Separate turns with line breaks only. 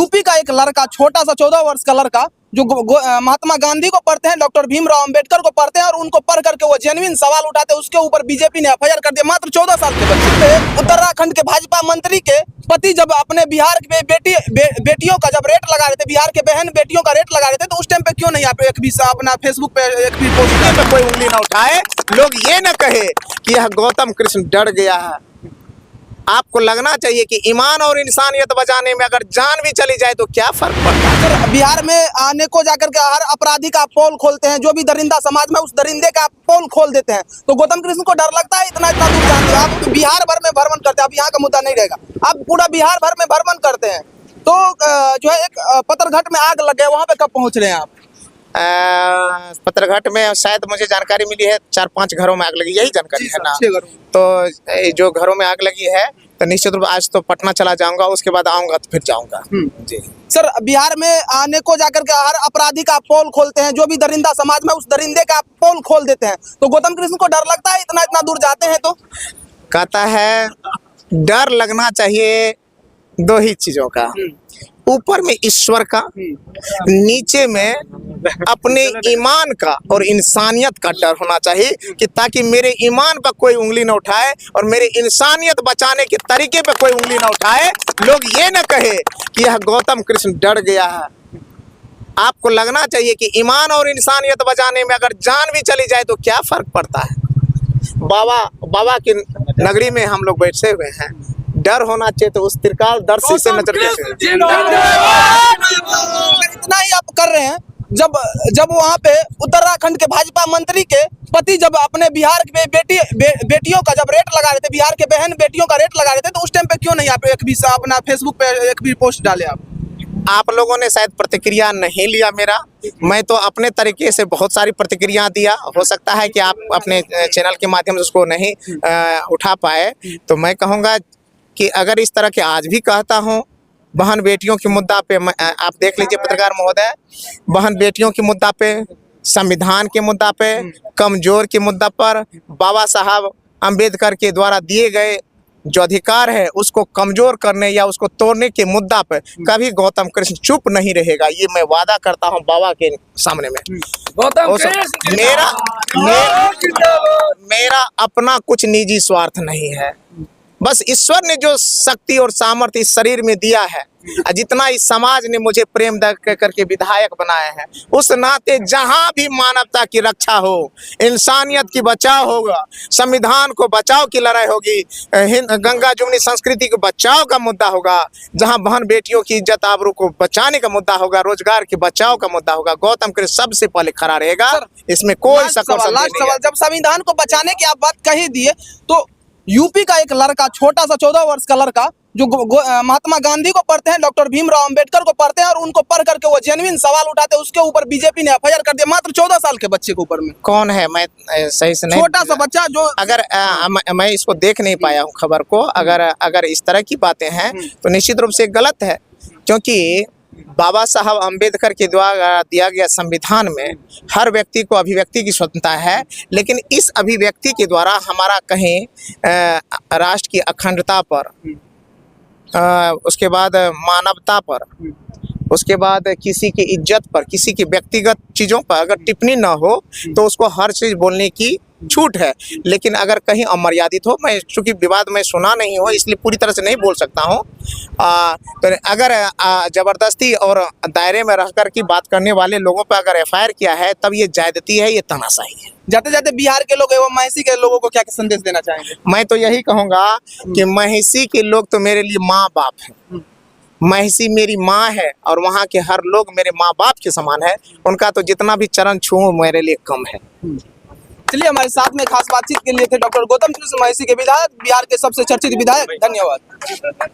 UP का एक लड़का, छोटा सा 14 वर्ष का लड़का, जो महात्मा गांधी को पढ़ते हैं, डॉक्टर भीमराव अंबेडकर को पढ़ते हैं और उनको पढ़ करके वो जेन्युइन सवाल उठाते हैं, उसके ऊपर बीजेपी ने एफआईआर कर दिया। मात्र 14 साल के बच्चे। उत्तराखंड के भाजपा मंत्री के पति जब अपने बिहार के बेटियों का जब रेट लगा रहे थे, बिहार के बहन बेटियों का रेट लगा रहे थे, तो उस टाइम पे क्यों नहीं आप एक भी अपना फेसबुक पे एक भी पोस्ट
पे कोई उंगली ना उठाए, लोग ये न कहे कि यह गौतम कृष्ण डर गया है। आपको लगना चाहिए कि ईमान और इंसानियत बचाने में अगर जान भी चली जाए तो क्या फर्क पड़ता है।
सर, बिहार में आने को जाकर के हर अपराधी का पोल खोलते हैं, जो भी दरिंदा समाज में, उस दरिंदे का पोल खोल देते हैं। तो गौतम कृष्ण को डर लगता है? इतना दूर जानते हो आप, बिहार भर में भ्रमण करते हैं। अब यहाँ का मुद्दा नहीं रहेगा, आप पूरा बिहार भर में भ्रमण करते हैं। तो जो है एक पत्थरघाट में आग लग गया, वहाँ पे कब पहुँच रहे हैं आप?
पत्थरघाट में शायद मुझे जानकारी मिली है 4-5 घरों में आग लगी, यही जानकारी है ना।
6 घरों।
तो जो घरों में आग लगी है तो निश्चित रूप आज तो पटना चला जाऊंगा, उसके बाद आऊंगा तो फिर जाऊंगा। जी
सर, बिहार में आने को जाकर के हर अपराधी का पोल खोलते हैं, जो भी दरिंदा समाज में, उस दरिंदे का पोल खोल देते हैं। तो गौतम कृष्ण को डर लगता है? इतना दूर जाते हैं तो
कहता है डर लगना चाहिए 2 ही चीजों का, ऊपर में ईश्वर का, नीचे में अपने ईमान का और इंसानियत का डर होना चाहिए, कि ताकि मेरे ईमान पर कोई उंगली न उठाए और मेरे इंसानियत बचाने के तरीके पे कोई उंगली न उठाए। लोग ये न कहे कि यह गौतम कृष्ण डर गया है। आपको लगना चाहिए कि ईमान और इंसानियत बचाने में अगर जान भी चली जाए तो क्या फर्क पड़ता है। बाबा की नगरी में हम लोग बैठे हुए हैं, डर होना चाहिए तो उस त्रिकाल दर्शी से नजर कैसे।
इतना ही आप कर रहे हैं, जब वहाँ पे उत्तराखंड के भाजपा मंत्री के पति जब अपने बिहार के बेटियों का जब रेट लगा रहे थे, बिहार के बहन बेटियों का रेट लगा रहे थे, तो उस टाइम पे क्यों नहीं आप एक भी अपना फेसबुक पे एक भी पोस्ट डाले?
आप लोगों ने शायद प्रतिक्रिया नहीं लिया मेरा। मैं तो अपने तरीके से बहुत सारी प्रतिक्रिया दिया, हो सकता है कि आप अपने चैनल के माध्यम से उसको नहीं उठा पाए। तो मैं कहूँगा कि अगर इस तरह के आज भी कहता हूँ, बहन बेटियों के मुद्दा पे आप देख लीजिए पत्रकार महोदय, बहन बेटियों के मुद्दा पे, संविधान के मुद्दा पे, कमजोर के मुद्दा पर, बाबा साहब अंबेडकर के द्वारा दिए गए जो अधिकार है उसको कमजोर करने या उसको तोड़ने के मुद्दा पर कभी गौतम कृष्ण चुप नहीं रहेगा। ये मैं वादा करता हूँ बाबा के सामने में।
गौतम कृष्ण
मेरा अपना कुछ निजी स्वार्थ नहीं है, बस ईश्वर ने जो शक्ति और सामर्थ्य इस शरीर में दिया है, जितना इस समाज ने मुझे प्रेम करके विधायक बनाया है, उस नाते जहां भी मानवता की रक्षा हो, इंसानियत की बचाव होगा, संविधान को बचाव की लड़ाई होगी, गंगा जमुनी संस्कृति को बचाव का मुद्दा होगा, जहां बहन बेटियों की इज्जत आबरू को बचाने का मुद्दा होगा, रोजगार के बचाव का मुद्दा होगा, गौतम कृष्ण सबसे पहले खड़ा रहेगा। इसमें कोई
सवाल, जब संविधान को बचाने की आप बात कही दिए, तो यूपी का एक लड़का, छोटा सा 14 वर्ष का लड़का, जो महात्मा गांधी को पढ़ते हैं, डॉक्टर भीमराव अंबेडकर को पढ़ते हैं और उनको पढ़ करके वो जेन्युइन सवाल उठाते हैं, उसके ऊपर बीजेपी ने एफआईआर कर दिया। मात्र 14 साल के बच्चे के ऊपर में।
कौन है? मैं सही से नहीं,
छोटा सा बच्चा जो,
अगर मैं इसको देख नहीं पाया हूँ खबर को। अगर इस तरह की बातें हैं तो निश्चित रूप से गलत है, क्योंकि बाबा साहब अंबेडकर के द्वारा दिया गया संविधान में हर व्यक्ति को अभिव्यक्ति की स्वतंत्रता है, लेकिन इस अभिव्यक्ति के द्वारा हमारा कहीं राष्ट्र की अखंडता पर, उसके बाद मानवता पर, उसके बाद किसी की इज्जत पर, किसी की व्यक्तिगत चीज़ों पर अगर टिप्पणी ना हो तो उसको हर चीज़ बोलने की छूट है। लेकिन अगर कहीं अमर्यादित हो, मैं चूँकि विवाद में सुना नहीं हो इसलिए पूरी तरह से नहीं बोल सकता हूँ, तो अगर ज़बरदस्ती और दायरे में रहकर की बात करने वाले लोगों पर अगर एफआईआर किया है तब ये ज्यादती है, ये तानाशाही है।
जाते जाते बिहार के लोग एवं महिषी के लोगों को क्या संदेश देना चाहेंगे?
मैं तो यही कहूँगा कि महिषी के लोग तो मेरे लिए माँ बाप है, महिषी मेरी माँ है और वहाँ के हर लोग मेरे माँ बाप के समान है, उनका तो जितना भी चरण छूऊं मेरे लिए कम है।
चलिए, हमारे साथ में खास बातचीत के लिए थे डॉक्टर गौतम कृष्ण महिषी के विधायक, बिहार के सबसे चर्चित विधायक। धन्यवाद।